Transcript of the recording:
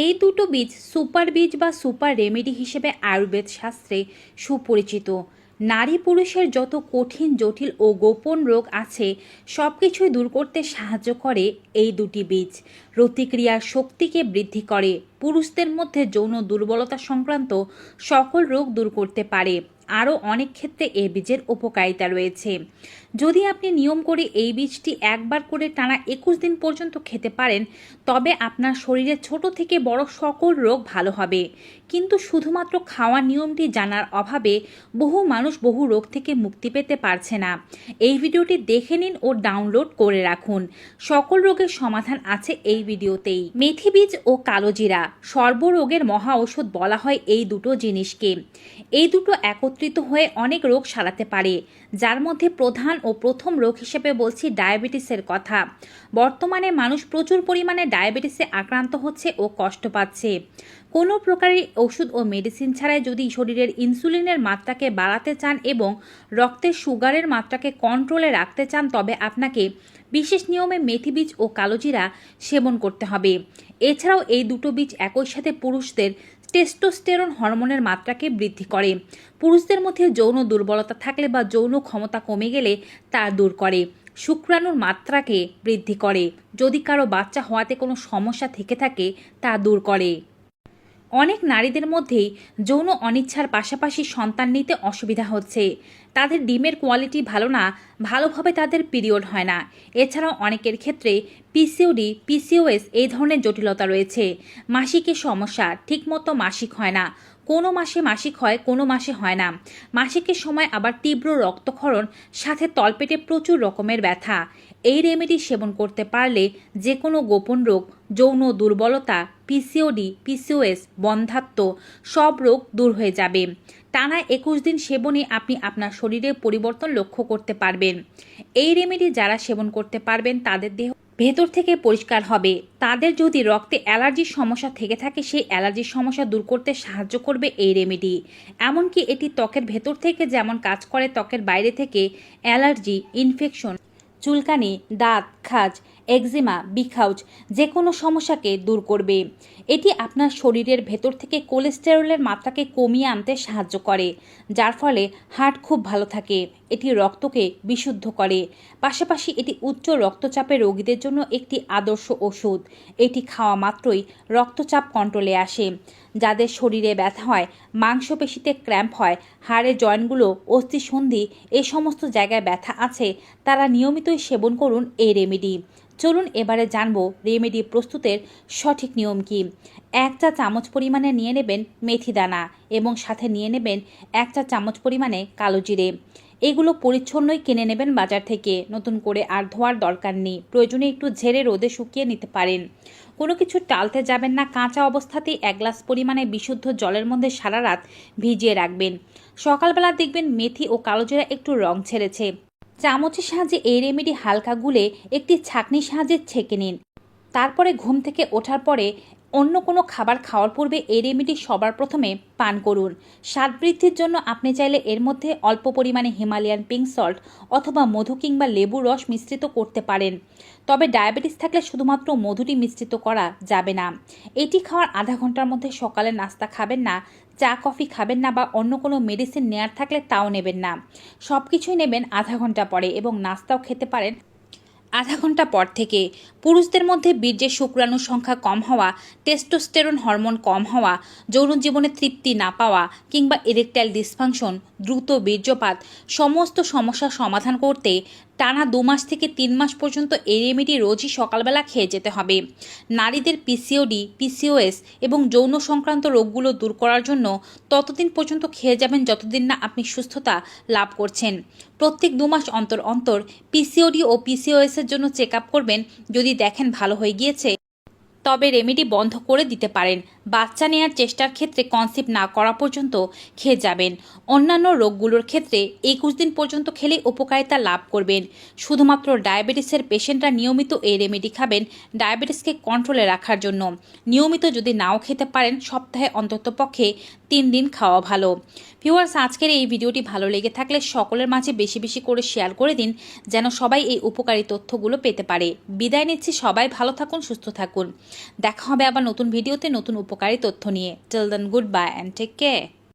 এই দুটো বীজ সুপার বীজ বা সুপার রেমেডি হিসেবে আয়ুর্বেদ শাস্ত্রে সুপরিচিত। নারী পুরুষের যত কঠিন জটিল ও গোপন রোগ আছে সব কিছুই দূর করতে সাহায্য করে এই দুটি বীজ। প্রতিক্রিয়ার শক্তিকে বৃদ্ধি করে, পুরুষদের মধ্যে যৌন দুর্বলতা সংক্রান্ত সকল রোগ দূর করতে পারে। আরও অনেক ক্ষেত্রে এই বীজের উপকারিতা রয়েছে। যদি আপনি নিয়ম করে এই বীজটি একবার করে টানা 21 দিন পর্যন্ত খেতে পারেন, তবে আপনার শরীরে ছোট থেকে বড় সকল রোগ ভালো হবে। কিন্তু শুধুমাত্র খাওয়ার নিয়মটি জানার অভাবে বহু মানুষ বহু রোগ থেকে মুক্তি পেতে পারছে না। এই ভিডিওটি দেখে নিন ও ডাউনলোড করে রাখুন। সকল রোগের সমাধান আছে এই ভিডিওতেই। মেথি বীজ ও কালোজিরা সর্বরোগের মহা ঔষধ বলা হয় এই দুটো জিনিসকে। এই দুটো একত্রিত হয়ে অনেক রোগ সারাতে পারে, যার মধ্যে প্রধান ও প্রথম রোগ হিসেবে বলছি ডায়াবেটিসের কথা। বর্তমানে মানুষ প্রচুর পরিমাণে ডায়াবেটিসে আক্রান্ত হচ্ছে ও কষ্ট পাচ্ছে। কোনো প্রকারের ওষুধ ও মেডিসিন ছাড়াই যদি শরীরের ইনসুলিনের মাত্রাকে বাড়াতে চান এবং রক্তের সুগারের মাত্রাকে কন্ট্রোলে রাখতে চান, তবে আপনাকে বিশেষ নিয়মে মেথি বীজ ও কালোজিরা সেবন করতে হবে। এছাড়াও এই দুটো বীজ একই সাথে পুরুষদের টেস্টোস্টেরন হরমোনের মাত্রাকে বৃদ্ধি করে। পুরুষদের মধ্যে যৌন দুর্বলতা থাকলে বা যৌন ক্ষমতা কমে গেলে তা দূর করে। শুক্রাণুর মাত্রাকে বৃদ্ধি করে। যদি কারো বাচ্চা হওয়াতে কোনো সমস্যা থেকে থাকে তা দূর করে। অনেক নারীদের মধ্যেই যৌন অনিচ্ছার পাশাপাশি সন্তান নিতে অসুবিধা হচ্ছে। তাদের ডিমের কোয়ালিটি ভালো না, ভালোভাবে তাদের পিরিয়ড হয় না। এছাড়াও অনেকের ক্ষেত্রে পিসিওডি, পিসিওএস এই ধরনের জটিলতা রয়েছে। মাসিকের সমস্যা, ঠিকমতো মাসিক হয় না। কোনো মাসে মাসিক হয়, কোনো মাসে হয় না। মাসিকের সময় আবার তীব্র রক্তক্ষরণ, সাথে তলপেটে প্রচুর রকমের ব্যথা। এই রেমেডি সেবন করতে পারলে যে কোনো গোপন রোগ, যৌন দুর্বলতা, পিসিওডি, পিসিওএস, বন্ধ্যাত্ব সব রোগ দূর হয়ে যাবে। টানা 21 দিন সেবনে আপনি আপনার শরীরে পরিবর্তন লক্ষ্য করতে পারবেন। এই রেমেডি যারা সেবন করতে পারবেন তাদের দেহ ভেতর থেকে পরিষ্কার হবে। তাদের যদি রক্তে অ্যালার্জির সমস্যা থেকে থাকে, সেই অ্যালার্জির সমস্যা দূর করতে সাহায্য করবে এই রেমেডি। এমনকি এটি ত্বকের ভেতর থেকে যেমন কাজ করে, ত্বকের বাইরে থেকে অ্যালার্জি, ইনফেকশন, চুলকানি, দাঁত, খাজ, একজিমা, বিখাউজ যে কোনো সমস্যাকে দূর করবে। এটি আপনার শরীরের ভেতর থেকে কোলেস্টেরলের মাত্রাকে কমিয়ে আনতে সাহায্য করে, যার ফলে হার্ট খুব ভালো থাকে। এটি রক্তকে বিশুদ্ধ করে। পাশাপাশি এটি উচ্চ রক্তচাপের রোগীদের জন্য একটি আদর্শ ওষুধ। এটি খাওয়া মাত্রই রক্তচাপ কন্ট্রোলে আসে। যাদের শরীরে ব্যথা হয়, মাংসপেশিতে ক্র্যাম্প হয়, হাড়ের জয়েন্টগুলো, অস্থিসন্ধি এই সমস্ত জায়গায় ব্যথা আছে, তারা নিয়মিতই সেবন করুন এই রেমেডি। চলুন এবারে জানবো রেমেডি প্রস্তুতের সঠিক নিয়ম কি। 1 চা চামচ পরিমাণে নিয়ে নেবেন মেথি দানা এবং সাথে নিয়ে নেবেন 1 চা চামচ পরিমাণে কালো জিরে। এগুলো পরিচ্ছন্নই কিনে নেবেন বাজার থেকে, নতুন করে আর ধোয়ার দরকার নেই। প্রয়োজনে একটু ঝেড়ে রোদে শুকিয়ে নিতে পারেন। কোনো কিছু টালতে যাবেন না, কাঁচা অবস্থাতেই 1 গ্লাস পরিমাণে বিশুদ্ধ জলের মধ্যে সারা রাত ভিজিয়ে রাখবেন। সকালবেলা দেখবেন মেথি ও কালোজিরা একটু রং ছেড়েছে। চামচের সাহায্যে এই রেমেডি হালকা গুলে একটি ছাঁকনির সাহায্যে ছেঁকে নিন। তারপরে ঘুম থেকে ওঠার পরে অন্য কোনো খাবার খাওয়ার পূর্বে এই রেমেডি সবার প্রথমে পান করুন। স্বাদ বৃদ্ধির জন্য আপনি চাইলে এর মধ্যে অল্প পরিমাণে হিমালয়ান পিঙ্ক সল্ট অথবা মধু কিংবা লেবুর রস মিশ্রিত করতে পারেন। তবে ডায়াবেটিস থাকলে শুধুমাত্র মধুটি মিশ্রিত করা যাবে না। এটি খাওয়ার আধা ঘন্টার মধ্যে সকালে নাস্তা খাবেন না, চা কফি খাবেন না বা অন্য কোনো মেডিসিন নেয়ার থাকলে তাও নেবেন না। সব কিছুই নেবেন আধা ঘন্টা পরে এবং নাস্তাও খেতে পারেন আধা ঘন্টা পর থেকে। পুরুষদের মধ্যে বীর্যের শুক্রাণুর সংখ্যা কম হওয়া, টেস্টোস্টেরন হরমোন কম হওয়া, যৌন জীবনে তৃপ্তি না পাওয়া কিংবা ইরেকটাইল ডিসফাংশন, দ্রুত বীর্যপাত সমস্ত সমস্যার সমাধান করতে টানা 2 মাস থেকে 3 মাস পর্যন্ত এই রেমেডি রোজই সকালবেলা খেয়ে যেতে হবে। নারীদের পিসিওডি, পিসিওএস এবং যৌন সংক্রান্ত রোগগুলো দূর করার জন্য ততদিন পর্যন্ত খেয়ে যাবেন যতদিন না আপনি সুস্থতা লাভ করছেন। প্রত্যেক 2 মাস অন্তর অন্তর পিসিওডি ও পিসিওএসের জন্য চেক আপ করবেন। যদি দেখেন ভালো হয়ে গিয়েছে, তবে রেমেডি বন্ধ করে দিতে পারেন। বাচ্চা নেওয়ার চেষ্টার ক্ষেত্রে কনসিভ না করা পর্যন্ত খেয়ে যাবেন। অন্যান্য রোগগুলোর ক্ষেত্রে 21 দিন পর্যন্ত খেলে উপকারিতা লাভ করবেন। শুধুমাত্র ডায়াবেটিসের পেশেন্টরা নিয়মিত এই রেমেডি খাবেন ডায়াবেটিসকে কন্ট্রোলে রাখার জন্য। নিয়মিত যদি নাও খেতে পারেন সপ্তাহে অন্ততপক্ষে 3 দিন খাওয়া ভালো। ভিউয়ার্স, আজকের এই ভিডিওটি ভালো লেগে থাকলে সকলের মাঝে বেশি বেশি করে শেয়ার করে দিন, যেন সবাই এই উপকারী তথ্যগুলো পেতে পারে। বিদায় নিচ্ছি, সবাই ভালো থাকুন, সুস্থ থাকুন। দেখা হবে আবার নতুন ভিডিওতে নতুন উপকারী তথ্য নিয়ে। Till then, goodbye and take care.